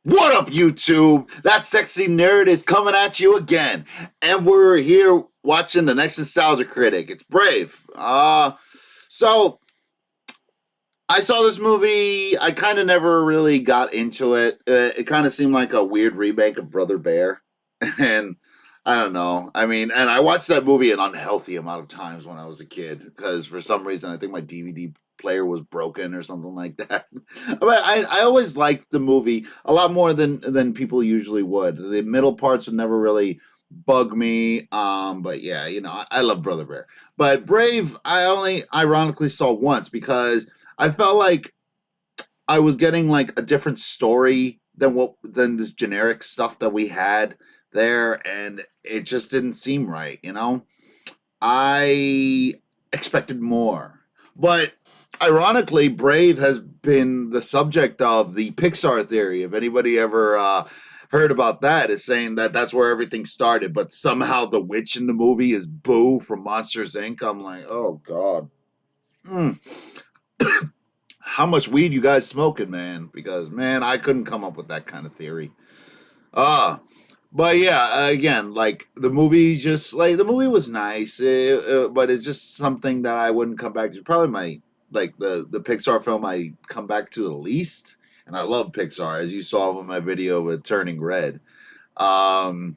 What up, YouTube? That sexy nerd is coming at you again. And we're here watching the next Nostalgia Critic. It's Brave. So I saw this movie. I kind of never really got into it. It kind of seemed like a weird remake of Brother Bear. And I don't know. I mean, and I watched that movie an unhealthy amount of times when I was a kid because for some reason I think my DVD player was broken or something like that. But I always liked the movie a lot more than people usually would. The middle parts would never really bug me. But yeah, I love Brother Bear. But Brave, I only ironically saw once because I felt like I was getting like a different story than this generic stuff that we had there, and it just didn't seem right. I expected more, but ironically, Brave has been the subject of the Pixar theory. If anybody ever heard about that, is saying that that's where everything started, but somehow the witch in the movie is Boo from Monsters Inc. I'm like, oh god. How much weed you guys smoking, man? Because man, I couldn't come up with that kind of theory. But yeah, again, like the movie was nice, but it's just something that I wouldn't come back to. Probably the Pixar film I come back to the least, and I love Pixar, as you saw in my video with Turning Red. And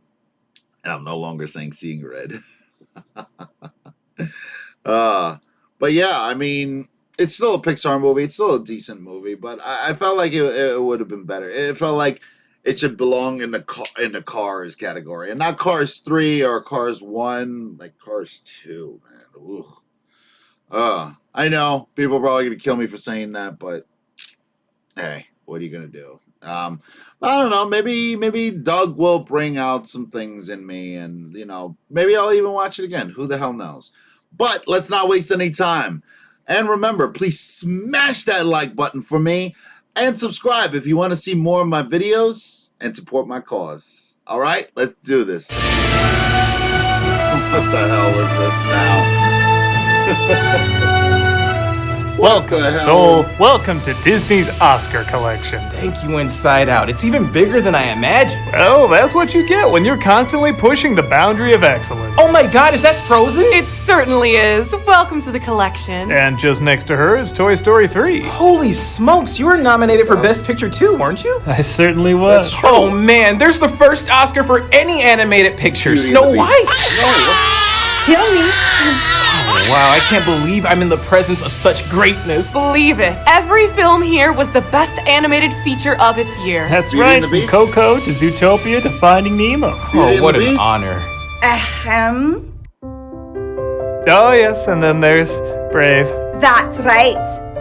I'm no longer saying Seeing Red. But yeah, I mean, it's still a Pixar movie. It's still a decent movie, but I felt like it would have been better. It felt like it should belong in the Cars category, and not Cars 3 or Cars 1, like Cars 2, man. Ugh. I know people are probably gonna kill me for saying that, but hey, what are you gonna do? I don't know. Maybe Doug will bring out some things in me, and maybe I'll even watch it again. Who the hell knows? But let's not waste any time. And remember, please smash that like button for me. And subscribe if you want to see more of my videos and support my cause. All right, let's do this. What the hell is this now? Welcome to Disney's Oscar collection. Thank you, Inside Out. It's even bigger than I imagined. Well, that's what you get when you're constantly pushing the boundary of excellence. Oh my god, is that Frozen? It certainly is. Welcome to the collection. And just next to her is Toy Story 3. Holy smokes, you were nominated for Best Picture too, weren't you? I certainly was. Oh man, there's the first Oscar for any animated picture. Snow White. Kill me. Oh, wow, I can't believe I'm in the presence of such greatness. Believe it. Every film here was the best animated feature of its year. That's right, from Coco to Zootopia to Finding Nemo. Oh, what an honor. Oh yes, and then there's Brave. That's right.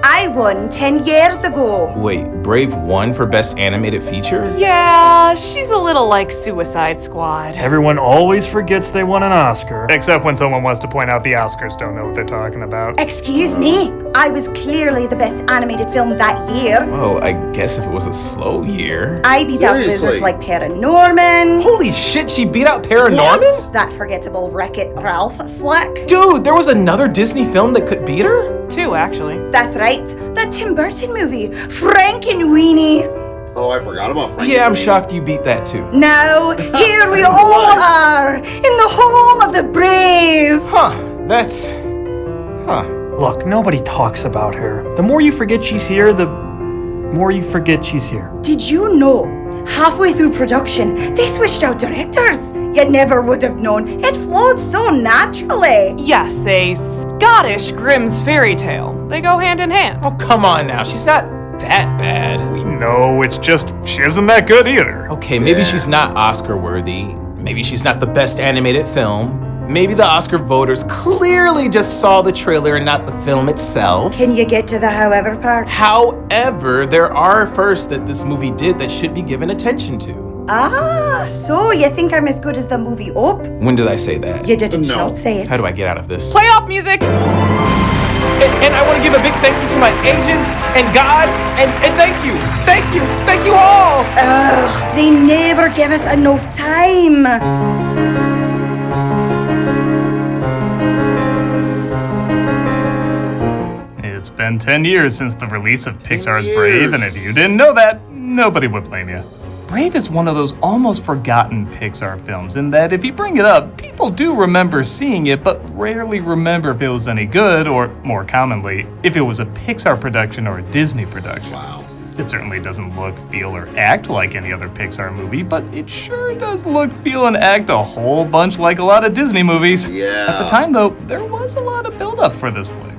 I won 10 years ago. Wait, Brave won for Best Animated Feature? Yeah, she's a little like Suicide Squad. Everyone always forgets they won an Oscar. Except when someone wants to point out the Oscars don't know what they're talking about. Excuse me, I was clearly the best animated film that year. Oh, I guess if it was a slow year. I beat out losers like Paranorman. Holy shit, she beat out Paranorman? That forgettable Wreck-It Ralph flick. Dude, there was another Disney film that could beat her? 2, actually. That's right, the Tim Burton movie, Frankenweenie. Oh, I forgot about Frankenweenie. Yeah, I'm shocked you beat that too. Now, here we all are, in the home of the brave. Look, nobody talks about her. The more you forget she's here, the more you forget she's here. Did you know, halfway through production, they switched out directors? You never would have known. It flowed so naturally. Yes, a Scottish Grimm's fairy tale. They go hand in hand. Oh, come on now. She's not that bad. We know, it's just she isn't that good either. Okay, maybe she's not Oscar worthy. Maybe she's not the best animated film. Maybe the Oscar voters clearly just saw the trailer and not the film itself. Can you get to the however part? However, there are firsts that this movie did that should be given attention to. Ah, so you think I'm as good as the movie Up? When did I say that? You didn't No. not say it. How do I get out of this? Playoff music! And I want to give a big thank you to my agent and God and thank you. Thank you all. Ugh, they never give us enough time. It's been 10 years since the release of Pixar's Brave, and if you didn't know that, nobody would blame you. Brave is one of those almost forgotten Pixar films in that if you bring it up, people do remember seeing it, but rarely remember if it was any good, or more commonly, if it was a Pixar production or a Disney production. Wow. It certainly doesn't look, feel, or act like any other Pixar movie, but it sure does look, feel, and act a whole bunch like a lot of Disney movies. Yeah. At the time, though, there was a lot of build-up for this flick.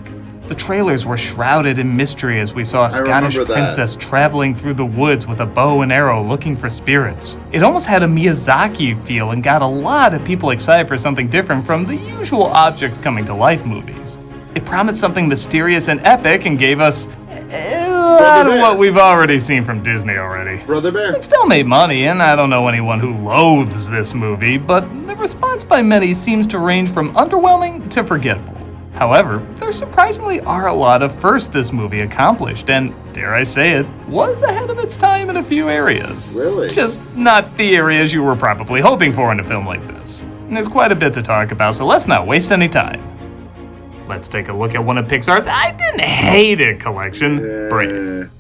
The trailers were shrouded in mystery as we saw a Scottish princess traveling through the woods with a bow and arrow looking for spirits. It almost had a Miyazaki feel and got a lot of people excited for something different from the usual objects coming to life movies. It promised something mysterious and epic and gave us a lot of what we've already seen from Disney already. Brother Bear. It still made money, and I don't know anyone who loathes this movie, but the response by many seems to range from underwhelming to forgetful. However, there surprisingly are a lot of firsts this movie accomplished, and, dare I say it, was ahead of its time in a few areas. Really? Just not the areas you were probably hoping for in a film like this. And there's quite a bit to talk about, so let's not waste any time. Let's take a look at one of Pixar's I didn't hate it collection, Brave.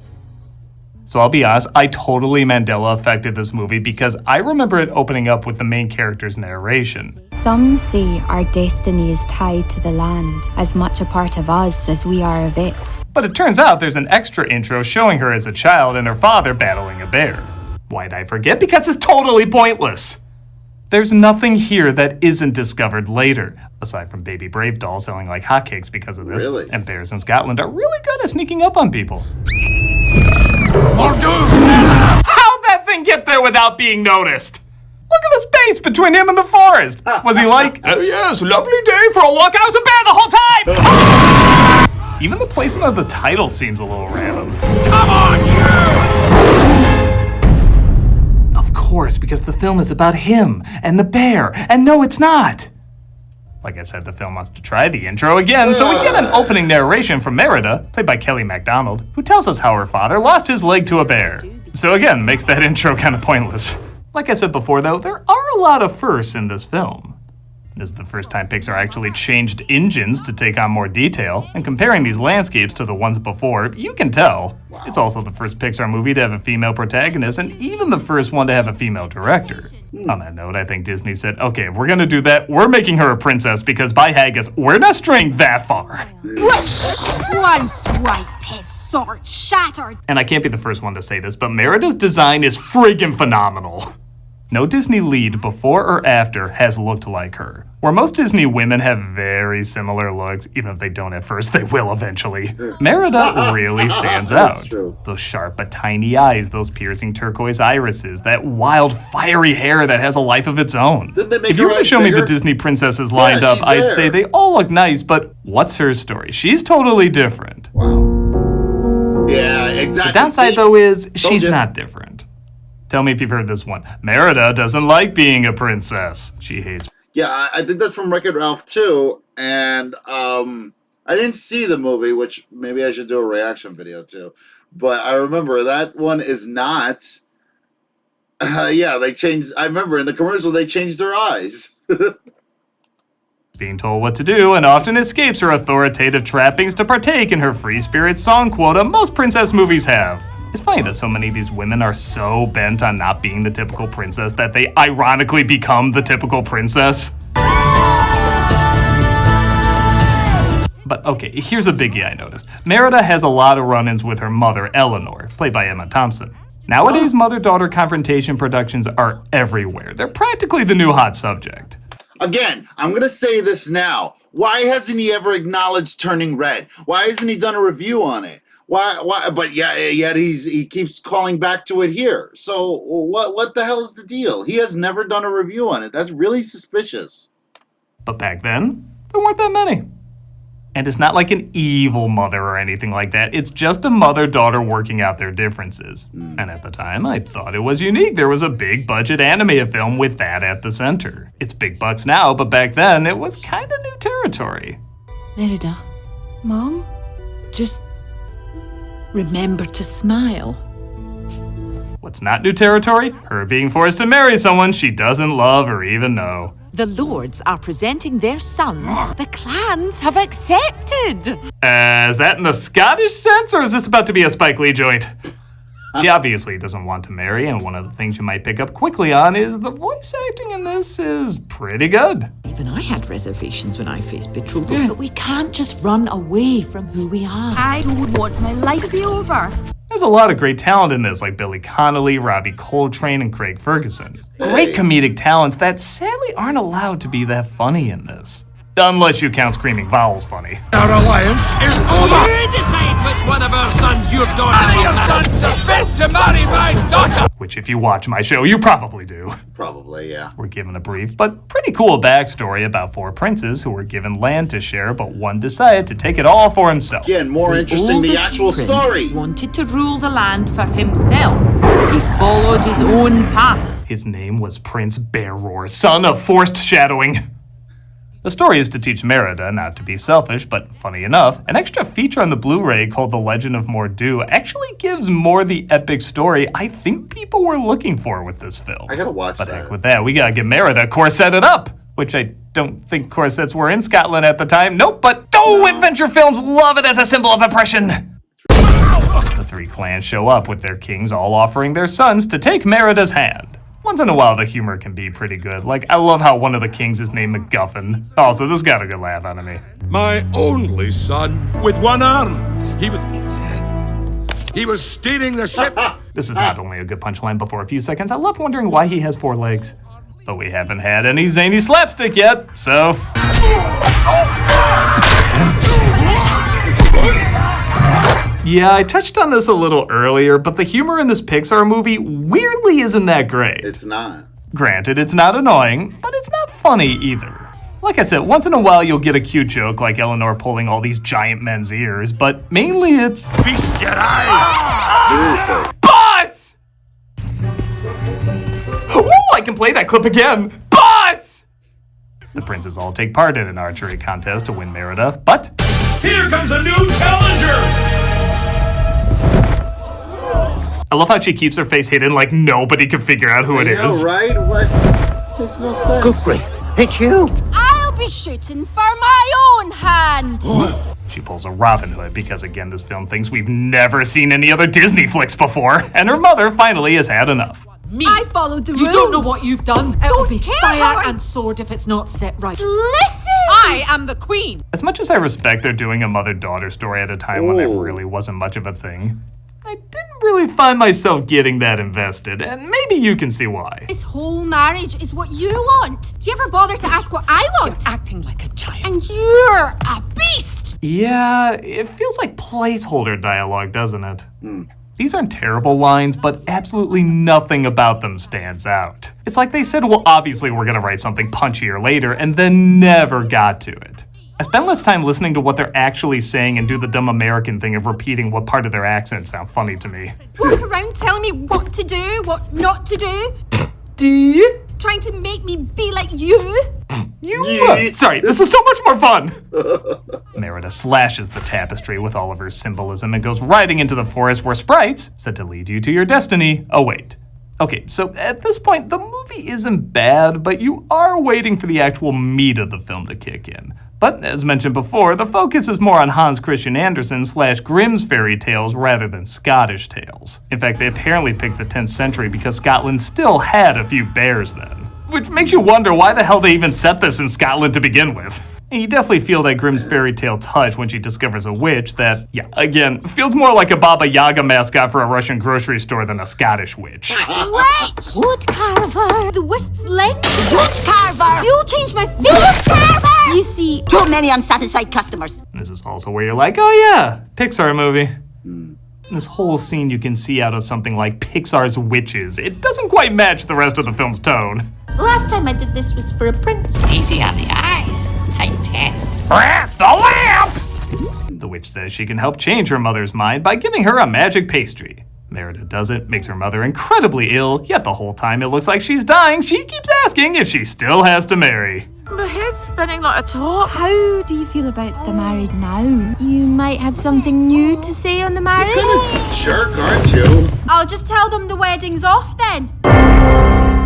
So I'll be honest, I totally Mandela affected this movie because I remember it opening up with the main character's narration. Some say our destiny is tied to the land, as much a part of us as we are of it. But it turns out there's an extra intro showing her as a child and her father battling a bear. Why'd I forget? Because it's totally pointless. There's nothing here that isn't discovered later, aside from Baby Brave dolls selling like hotcakes because of this. Really? And bears in Scotland are really good at sneaking up on people. How'd that thing get there without being noticed? Look at the space between him and the forest. Was he like, oh yes, lovely day for a walk? I was a bear the whole time! Even the placement of the title seems a little random. Come on, you! Of course, because the film is about him and the bear, and no, it's not. Like I said, the film wants to try the intro again, so we get an opening narration from Merida, played by Kelly MacDonald, who tells us how her father lost his leg to a bear. So again, makes that intro kind of pointless. Like I said before though, there are a lot of firsts in this film. This is the first time Pixar actually changed engines to take on more detail, and comparing these landscapes to the ones before, you can tell. It's also the first Pixar movie to have a female protagonist, and even the first one to have a female director. On that note, I think Disney said, okay, if we're gonna do that, we're making her a princess, because by haggis, we're not straying that far. Once right his sword shattered. And I can't be the first one to say this, but Merida's design is friggin' phenomenal. No Disney lead before or after has looked like her. Where most Disney women have very similar looks, even if they don't at first, they will eventually. Merida really stands out. Those sharp but tiny eyes, those piercing turquoise irises, that wild fiery hair that has a life of its own. If you were to show me the Disney princesses lined up, I'd say they all look nice, but what's her story? She's totally different. Wow. Yeah, exactly. The downside, though, is she's not different. Tell me if you've heard this one. Merida doesn't like being a princess. She hates. Yeah, I think that's from Wreck-It Ralph too, and I didn't see the movie, which maybe I should do a reaction video too. But I remember that one is not. Yeah, they changed. I remember in the commercial they changed her eyes. Being told what to do and often escapes her authoritative trappings to partake in her free spirit song quota most princess movies have. It's funny that so many of these women are so bent on not being the typical princess that they ironically become the typical princess. But okay, here's a biggie I noticed. Merida has a lot of run-ins with her mother, Eleanor, played by Emma Thompson. Nowadays, mother-daughter confrontation productions are everywhere. They're practically the new hot subject. Again, I'm going to say this now. Why hasn't he ever acknowledged Turning Red? Why hasn't he done a review on it? Why? But yet he keeps calling back to it here. So what the hell is the deal? He has never done a review on it. That's really suspicious. But back then, there weren't that many. And it's not like an evil mother or anything like that. It's just a mother-daughter working out their differences. And at the time, I thought it was unique. There was a big-budget anime film with that at the center. It's big bucks now, but back then, it was kind of new territory. Merida, Mom, just remember to smile. What's not new territory? Her being forced to marry someone she doesn't love or even know. The lords are presenting their sons. The clans have accepted. Is that in the Scottish sense, or is this about to be a Spike Lee joint? She obviously doesn't want to marry, and one of the things you might pick up quickly on is the voice acting in this is pretty good. Even I had reservations when I faced betrothal, but we can't just run away from who we are. I don't want my life to be over. There's a lot of great talent in this, like Billy Connolly, Robbie Coltrane, and Craig Ferguson. Great comedic talents that sadly aren't allowed to be that funny in this. Unless you count Screaming Vowels funny. Our alliance is over! We decide which one of our sons your daughter will marry. Your sons are fit to marry my daughter! Which, if you watch my show, you probably do. Probably, yeah. We're given a brief but pretty cool backstory about 4 princes who were given land to share, but one decided to take it all for himself. Again, more interesting the actual story. Wanted to rule the land for himself. He followed his own path. His name was Prince Bearroar, son of forced shadowing. The story is to teach Merida not to be selfish, but funny enough, an extra feature on the Blu-ray called The Legend of Mor'du actually gives more the epic story I think people were looking for with this film. I gotta watch but that. heck with that, we gotta get Merida corseted up, which I don't think corsets were in Scotland at the time. Nope, but adventure films love it as a symbol of oppression. The 3 clans show up with their kings all offering their sons to take Merida's hand. Once in a while, the humor can be pretty good. Like, I love how one of the kings is named MacGuffin. Also, this got a good laugh out of me. My only son with one arm. He was steering the ship. This is not only a good punchline, but for a few seconds, I love wondering why he has 4 legs. But we haven't had any zany slapstick yet, so... Yeah, I touched on this a little earlier, but the humor in this Pixar movie weirdly isn't that great. It's not. Granted, it's not annoying, but it's not funny either. Like I said, once in a while you'll get a cute joke like Eleanor pulling all these giant men's ears, but mainly it's... Feast your eyes! Butts! Ooh, I can play that clip again. Butts! The princes all take part in an archery contest to win Merida, but... Here comes a new challenger! I love how she keeps her face hidden like nobody can figure out who it is. Right? What? Makes no sense. Goofy, it's you! I'll be shooting for my own hand. She pulls a Robin Hood because, again, this film thinks we've never seen any other Disney flicks before, and her mother finally has had enough. Me. I followed the rules. You don't know what you've done. It'll Don't be care fire how I- and sword if it's not set right. Listen! I am the queen. As much as I respect they're doing a mother-daughter story at a time when that really wasn't much of a thing, I didn't really find myself getting that invested, and maybe you can see why. This whole marriage is what you want. Do you ever bother to ask what I want? Acting like a child. And you're a beast! Yeah, it feels like placeholder dialogue, doesn't it? These aren't terrible lines, but absolutely nothing about them stands out. It's like they said, well, obviously we're gonna write something punchier later, and then never got to it. I spend less time listening to what they're actually saying and do the dumb American thing of repeating what part of their accent sound funny to me. Walk around telling me what to do, what not to do. Trying to make me be like you. Sorry, this is so much more fun! Merida slashes the tapestry with all of her symbolism and goes riding into the forest where sprites, said to lead you to your destiny, await. Okay, so at this point, the movie isn't bad, but you are waiting for the actual meat of the film to kick in. But, as mentioned before, the focus is more on Hans Christian Andersen / Grimm's fairy tales rather than Scottish tales. In fact, they apparently picked the 10th century because Scotland still had a few bears then. Which makes you wonder why the hell they even set this in Scotland to begin with. And you definitely feel that Grimm's fairy tale touch when she discovers a witch that, yeah, again, feels more like a Baba Yaga mascot for a Russian grocery store than a Scottish witch. Witch! Wood carver. The wisp's lens? Wood carver. You'll change my face! Carver. You see, Too many unsatisfied customers. And this is also where you're like, oh yeah, Pixar movie. This whole scene you can see out of something like Pixar's Witches. It doesn't quite match the rest of the film's tone. Last time I did this was for a prince. Easy on the eyes. Time passed. The lamp! The witch says she can help change her mother's mind by giving her a magic pastry. Merida does it, makes her mother incredibly ill, yet the whole time it looks like she's dying, she keeps asking if she still has to marry. My head's spinning like a top. How do you feel about the married now? You might have something new to say on the marriage? Jerk, aren't you? I'll just tell them the wedding's off then.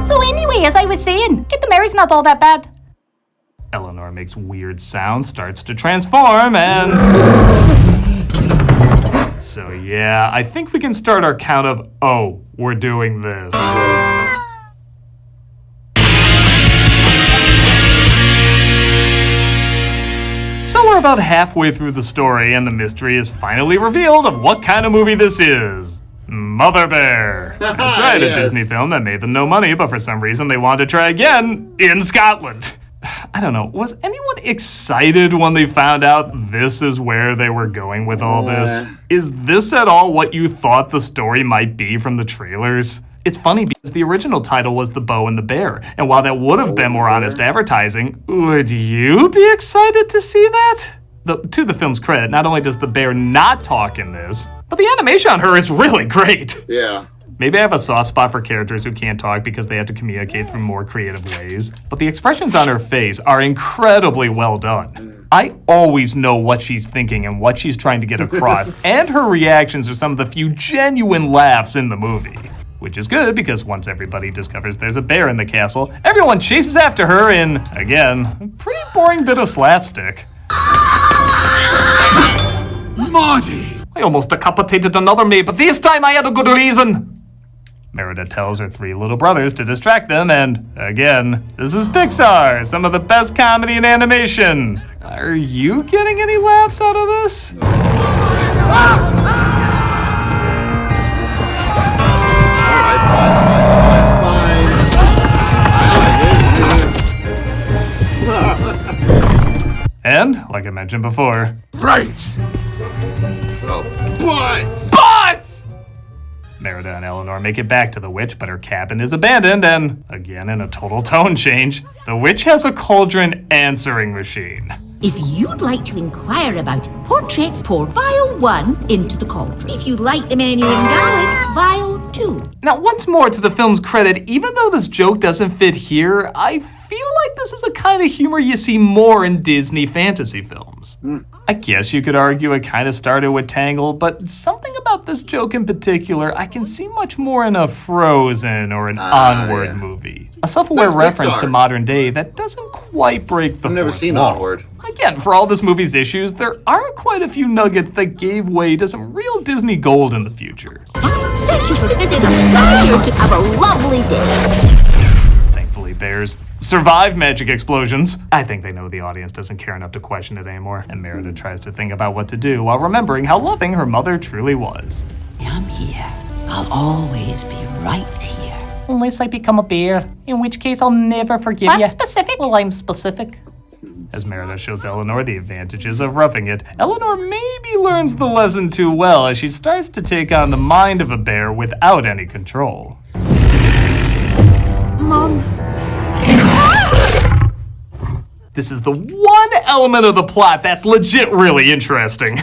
So anyway, as I was saying, get the married's not all that bad. Eleanor makes weird sounds, starts to transform, and... So yeah, I think we can start our count of, oh, we're doing this. So we're about halfway through the story, and the mystery is finally revealed of what kind of movie this is. Mother Bear. That's right, Yes. a Disney film that made them no money, but for some reason they wanted to try again in Scotland. I don't know, was anyone excited when they found out this is where they were going with all this? Is this at all what you thought the story might be from the trailers? It's funny because the original title was The Bow and the Bear, and while that would have been more honest advertising, would you be excited to see that? To the film's credit, not only does the bear not talk in this, but the animation on her is really great. Yeah. Maybe I have a soft spot for characters who can't talk because they have to communicate through more creative ways, but the expressions on her face are incredibly well done. I always know what she's thinking and what she's trying to get across, and her reactions are some of the few genuine laughs in the movie. Which is good because once everybody discovers there's a bear in the castle, everyone chases after her in, again, a pretty boring bit of slapstick. Marty! I almost decapitated another maid, but this time I had a good reason. Merida tells her 3 little brothers to distract them, and again, this is Pixar, some of the best comedy in animation. Are you getting any laughs out of this? And, like I mentioned before, Right! Butts! Merida and Eleanor make it back to the witch, but her cabin is abandoned, and, again in a total tone change, the witch has a cauldron answering machine. If you'd like to inquire about portraits, pour vial 1 into the cauldron. If you'd like the menu in Gaelic, vial 2. Now, once more to the film's credit, even though this joke doesn't fit here, I feel like this is a kind of humor you see more in Disney fantasy films. I guess you could argue it kind of started with Tangled, but something about this joke in particular I can see much more in a Frozen or an Onward movie. A self-aware That's reference Pixar. to modern day that doesn't quite break the I've never fourth seen wall. Onward. Again, for all this movie's issues, there are quite a few nuggets that gave way to some real Disney gold in the future. Thank you for visiting. I'm here to have a lovely day. Thankfully, bears survive magic explosions. I think they know the audience doesn't care enough to question it anymore, and Merida tries to think about what to do while remembering how loving her mother truly was. I'm here. I'll always be right here. Unless I become a bear, in which case I'll never forgive you. That's specific. Well, I'm specific. As Merida shows Eleanor the advantages of roughing it, Eleanor maybe learns the lesson too well as she starts to take on the mind of a bear without any control. Mom. This is the one element of the plot that's legit really interesting.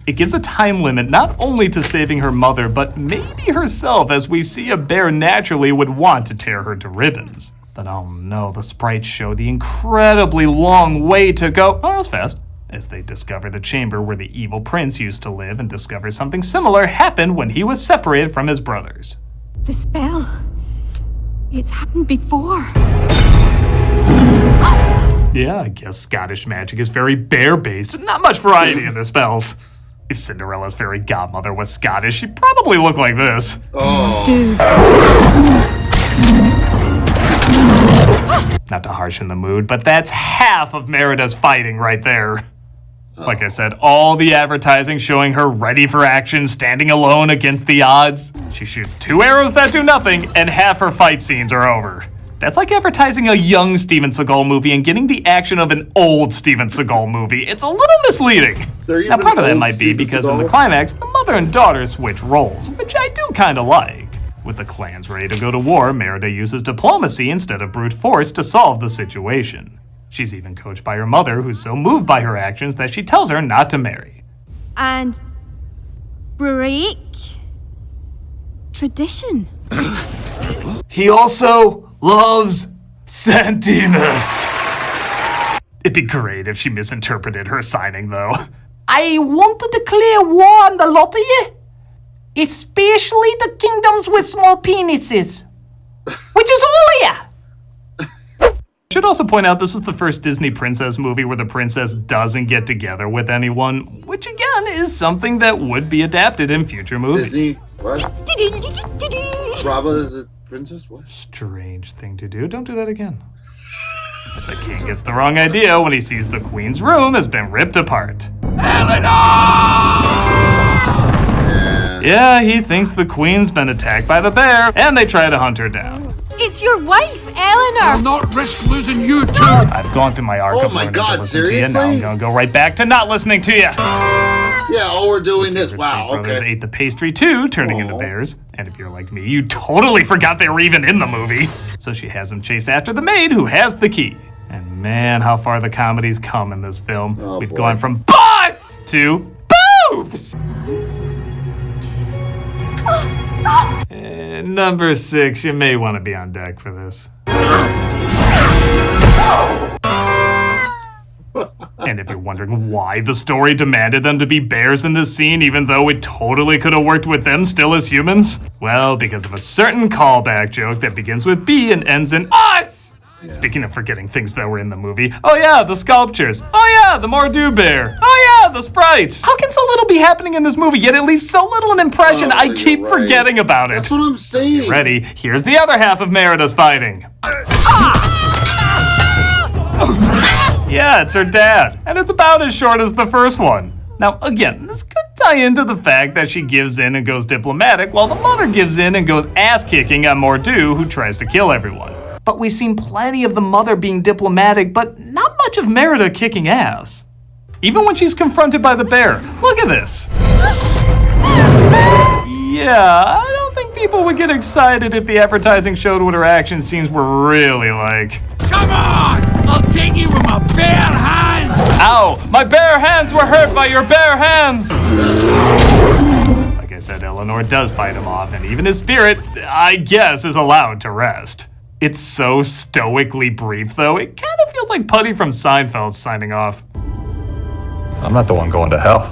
It gives a time limit not only to saving her mother, but maybe herself, as we see a bear naturally would want to tear her to ribbons. But oh no, the sprites show the incredibly long way to go. Oh, that was fast. As they discover the chamber where the evil prince used to live and discover something similar happened when he was separated from his brothers. The spell. It's happened before. Yeah, I guess Scottish magic is very bear-based. Not much variety in their spells. If Cinderella's fairy godmother was Scottish, she'd probably look like this. Oh. Dude. Not to harshen the mood, but that's half of Merida's fighting right there. Like I said, all the advertising showing her ready for action, standing alone against the odds. She shoots 2 arrows that do nothing, and half her fight scenes are over. That's like advertising a young Steven Seagal movie and getting the action of an old Steven Seagal movie. It's a little misleading. Now, part of that might be because in the climax, the mother and daughter switch roles, which I do kind of like. With the clans ready to go to war, Merida uses diplomacy instead of brute force to solve the situation. She's even coached by her mother, who's so moved by her actions that she tells her not to marry. And break tradition. He also loves Santinas. It'd be great if she misinterpreted her signing, though. I want to declare war on the lot of you, especially the kingdoms with small penises, which is all of you. Should also point out this is the first Disney princess movie where the princess doesn't get together with anyone, which again is something that would be adapted in future movies. Disney? What? Brava is a princess? What? Strange thing to do. Don't do that again. The king gets the wrong idea when he sees the queen's room has been ripped apart. Yeah, he thinks the queen's been attacked by the bear, and they try to hunt her down. It's your wife, Eleanor. I'll not risk losing you too. I've gone through my arc Oh of my learning God, to listen seriously? to you. Now I'm gonna go right back to not listening to you. Yeah, all we're doing this. The Wow, brothers okay. ate the pastry too, turning into bears. And if you're like me, you totally forgot they were even in the movie. So she has him chase after the maid who has the key. And man, how far the comedy's come in this film. We've gone from butts to boobs! And number 6, you may want to be on deck for this. And if you're wondering why the story demanded them to be bears in this scene, even though it totally could have worked with them still as humans, well, because of a certain callback joke that begins with B and ends in UTS! Yeah. Speaking of forgetting things that were in the movie, oh yeah, the sculptures. Oh yeah, the Mordu bear. Oh yeah, the sprites. How can so little be happening in this movie, yet it leaves so little an impression, I keep forgetting about it. That's what I'm saying. Ready? Here's the other half of Merida's fighting. Yeah, it's her dad, and it's about as short as the first one. Now, again, this could tie into the fact that she gives in and goes diplomatic, while the mother gives in and goes ass-kicking on Mordu, who tries to kill everyone. But we've seen plenty of the mother being diplomatic, but not much of Merida kicking ass. Even when she's confronted by the bear. Look at this. Yeah, I don't think people would get excited if the advertising showed what her action scenes were really like. Come on! I'll take you with my bare hands! Ow! My bare hands were hurt by your bare hands! Like I said, Eleanor does fight him off, and even his spirit, I guess, is allowed to rest. It's so stoically brief, though, it kind of feels like Putty from Seinfeld signing off. I'm not the one going to hell.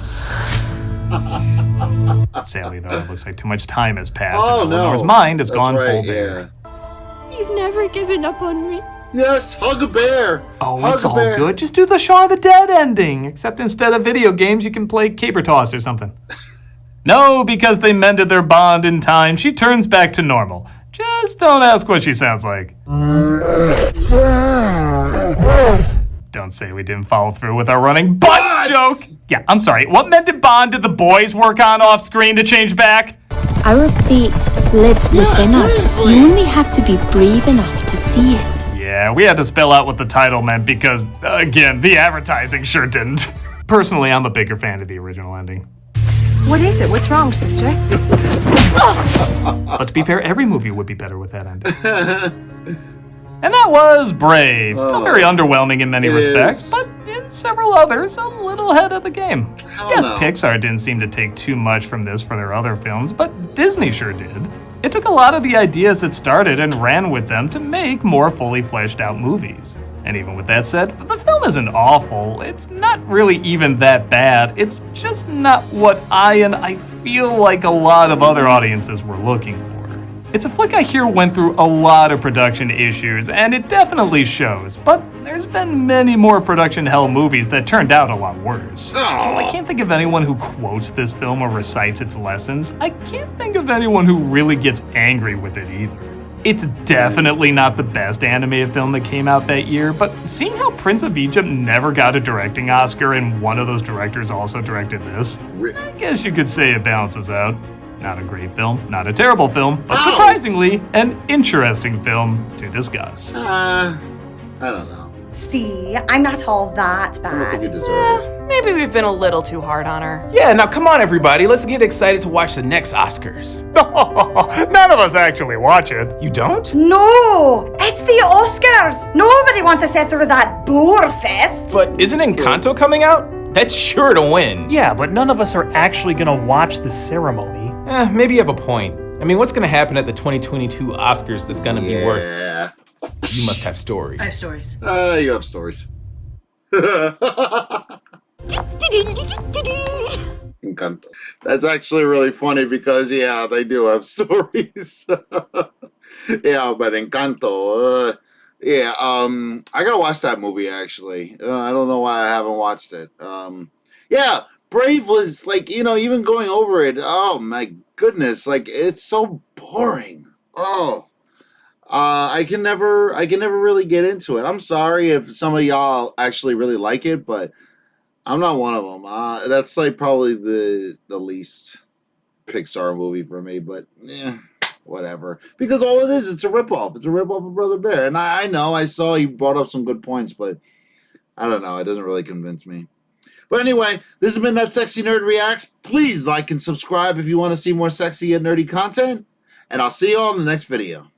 Sadly, though, it looks like too much time has passed, Oh, and no. Eleanor's mind has That's gone right, full bear. You've never given up on me. Yes, hug a bear. Oh, Hug it's a all bear. good. Just do the Shaun of the Dead ending, except instead of video games, you can play caber toss or something. No, because they mended their bond in time, she turns back to normal. Just don't ask what she sounds like. Don't say we didn't follow through with our running butts joke. Yeah, I'm sorry. What mended bond did the boys work on off screen to change back? Our fate lives within us. You only have to be brave enough to see it. Yeah, we had to spell out what the title meant because, again, the advertising sure didn't. Personally, I'm a bigger fan of the original ending. What is it? What's wrong, sister? But to be fair, every movie would be better with that ending. And that was Brave. Still very underwhelming in many respects, but in several others, a little ahead of the game. Yes, Pixar didn't seem to take too much from this for their other films, but Disney sure did. It took a lot of the ideas it started and ran with them to make more fully fleshed out movies. And even with that said, the film isn't awful. It's not really even that bad. It's just not what I feel like a lot of other audiences were looking for. It's a flick I hear went through a lot of production issues, and it definitely shows, but there's been many more production hell movies that turned out a lot worse. While I can't think of anyone who quotes this film or recites its lessons, I can't think of anyone who really gets angry with it either. It's definitely not the best animated film that came out that year, but seeing how Prince of Egypt never got a directing Oscar and one of those directors also directed this, I guess you could say it balances out. Not a great film, not a terrible film, but surprisingly, an interesting film to discuss. I don't know. See, I'm not all that I don't think bad. you deserve it. Maybe we've been a little too hard on her. Yeah, now come on, everybody. Let's get excited to watch the next Oscars. None of us actually watch it. You don't? No, it's the Oscars. Nobody wants to sit through that bore fest. But isn't Encanto coming out? That's sure to win. Yeah, but none of us are actually gonna watch the ceremony. Maybe you have a point. I mean, what's gonna happen at the 2022 Oscars that's gonna be worth? Yeah. You must have stories. I have stories. You have stories. Encanto. That's actually really funny because, yeah, they do have stories. Yeah, but Encanto, Yeah, I gotta watch that movie actually. I don't know why I haven't watched it. Yeah, Brave was like, even going over it, oh my goodness, like it's so boring. Oh. I can never really get into it. I'm sorry if some of y'all actually really like it, but I'm not one of them. That's like probably the least Pixar movie for me, but yeah, whatever. Because all it is, it's a ripoff. It's a ripoff of Brother Bear. And I know, I saw you brought up some good points, but I don't know. It doesn't really convince me. But anyway, this has been That Sexy Nerd Reacts. Please like and subscribe if you want to see more sexy and nerdy content. And I'll see you all in the next video.